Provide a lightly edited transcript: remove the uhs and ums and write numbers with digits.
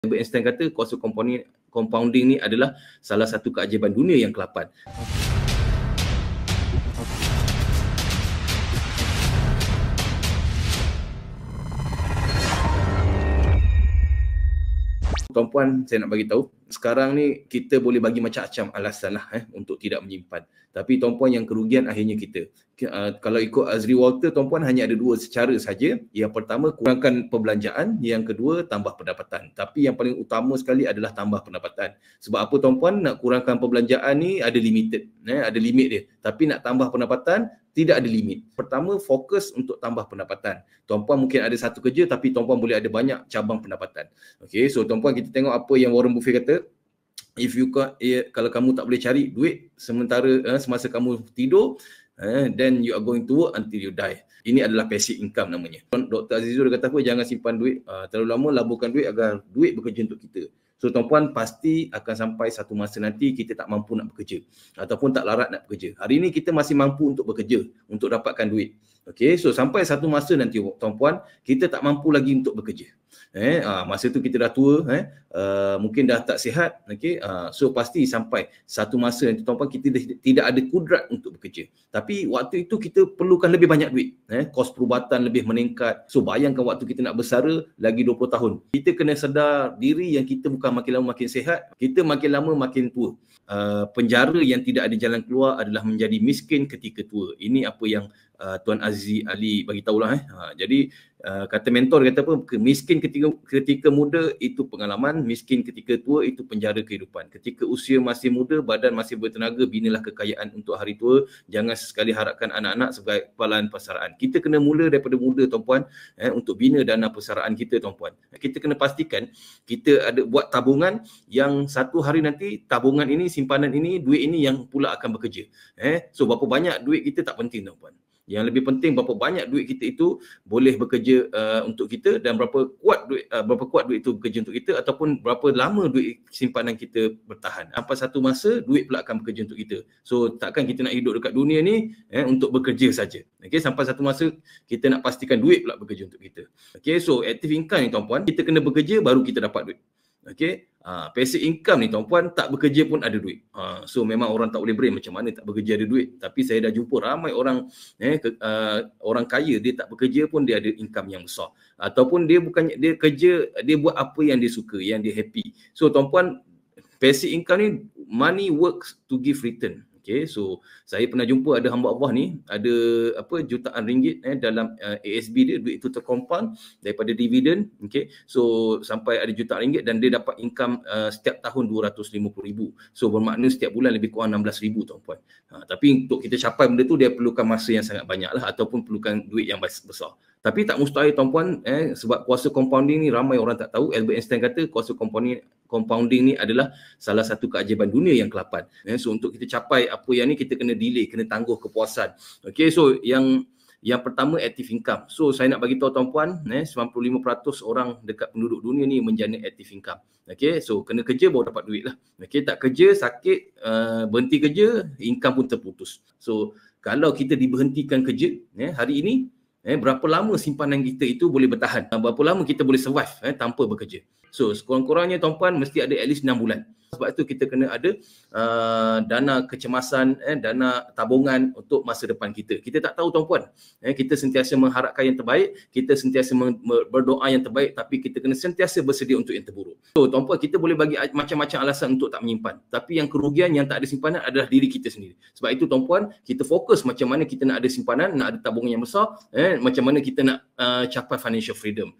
Albert Einstein kata kuasa compounding ni adalah salah satu keajaiban dunia yang ke-8. Tuan-puan, saya nak bagi tahu, sekarang ni kita boleh bagi macam-macam alasan lah untuk tidak menyimpan. Tapi tuan-puan, yang kerugian akhirnya kita. Kalau ikut Azri Walter, tuan-puan, hanya ada dua cara saja. Yang pertama, kurangkan perbelanjaan. Yang kedua, tambah pendapatan. Tapi yang paling utama sekali adalah tambah pendapatan. Sebab apa tuan-puan, nak kurangkan perbelanjaan ni ada limited. Ada limit dia. Tapi nak tambah pendapatan, tidak ada limit. Pertama, fokus untuk tambah pendapatan. Tuan-puan mungkin ada satu kerja, tapi tuan-puan boleh ada banyak cabang pendapatan. Okay, so tuan-puan, kita tengok apa yang Warren Buffett kata. Kalau kamu tak boleh cari duit sementara semasa kamu tidur, then you are going to work until you die. Ini adalah passive income namanya. Dr. Azizul kata apa? Jangan simpan duit terlalu lama, laburkan duit agar duit bekerja untuk kita. So tuan-puan, pasti akan sampai satu masa nanti kita tak mampu nak bekerja ataupun tak larat nak bekerja. Hari ini kita masih mampu untuk bekerja, untuk dapatkan duit. Okay, so sampai satu masa nanti tuan-puan, kita tak mampu lagi untuk bekerja. Masa tu kita dah tua, mungkin dah tak sihat. Okay, so pasti sampai satu masa nanti tuan-puan, kita tidak ada kudrat untuk bekerja. Tapi waktu itu kita perlukan lebih banyak duit. Kos perubatan lebih meningkat. So bayangkan waktu kita nak bersara lagi 20 tahun. Kita kena sedar diri yang kita bukan makin lama makin sihat, kita makin lama makin tua. Penjara yang tidak ada jalan keluar adalah menjadi miskin ketika tua. Ini apa yang Tuan Aziz Ali bagi tahulah. Jadi kata mentor kata apa? Miskin ketika muda itu pengalaman, miskin ketika tua itu penjara kehidupan. Ketika usia masih muda, badan masih bertenaga, binalah kekayaan untuk hari tua. Jangan sekali harapkan anak-anak sebagai kepala persaraan. Kita kena mula daripada muda tuan-puan, untuk bina dana persaraan kita tuan-puan. Kita kena pastikan kita ada buat tabungan yang satu hari nanti tabungan ini, simpanan ini, duit ini yang pula akan bekerja. So berapa banyak duit kita tak penting tuan-puan. Yang lebih penting berapa banyak duit kita itu boleh bekerja untuk kita, dan berapa kuat duit itu bekerja untuk kita, ataupun berapa lama duit simpanan kita bertahan. Apa satu masa duit pula akan bekerja untuk kita. So takkan kita nak hidup dekat dunia ni untuk bekerja saja. Okey, sampai satu masa kita nak pastikan duit pula bekerja untuk kita. Okey, so active income ni tuan-puan, kita kena bekerja baru kita dapat duit. Okey, passive income ni tuan-puan, tak bekerja pun ada duit. So memang orang tak boleh brain macam mana tak bekerja ada duit. Tapi saya dah jumpa ramai orang orang kaya, dia tak bekerja pun dia ada income yang besar. Ataupun dia kerja, dia buat apa yang dia suka, yang dia happy. So tuan-puan, passive income ni, money works to give return. Okay, so saya pernah jumpa ada hamba Allah ni, ada jutaan ringgit dalam ASB dia, duit itu tercompound daripada dividen. Okay, so sampai ada jutaan ringgit dan dia dapat income setiap tahun 250,000. So bermakna setiap bulan lebih kurang 16,000 tuan-puan. Tapi untuk kita capai benda tu, dia perlukan masa yang sangat banyak lah, ataupun perlukan duit yang besar. Tapi tak mustahil tuan-puan, sebab kuasa compounding ni ramai orang tak tahu. Albert Einstein kata kuasa compounding ni adalah salah satu keajaiban dunia yang ke-8. So untuk kita capai apa yang ni, kita kena delay, kena tangguh kepuasan. Okay, so yang pertama, active income. So saya nak bagi tahu tuan-puan, 95% orang dekat penduduk dunia ni menjana active income. Okay, so kena kerja baru dapat duit lah. Okay, tak kerja, sakit, berhenti kerja, income pun terputus. So kalau kita diberhentikan kerja hari ini, berapa lama simpanan kita itu boleh bertahan? Berapa lama kita boleh survive tanpa bekerja? So sekurang-kurangnya tuan-puan mesti ada at least 6 bulan. Sebab itu kita kena ada dana kecemasan, dana tabungan untuk masa depan kita. Kita tak tahu tuan-puan. Kita sentiasa mengharapkan yang terbaik, kita sentiasa berdoa yang terbaik, tapi kita kena sentiasa bersedia untuk yang terburuk. So tuan-puan, kita boleh bagi macam-macam alasan untuk tak menyimpan. Tapi yang kerugian yang tak ada simpanan adalah diri kita sendiri. Sebab itu tuan-puan, kita fokus macam mana kita nak ada simpanan, nak ada tabungan yang besar, macam mana kita nak capai financial freedom.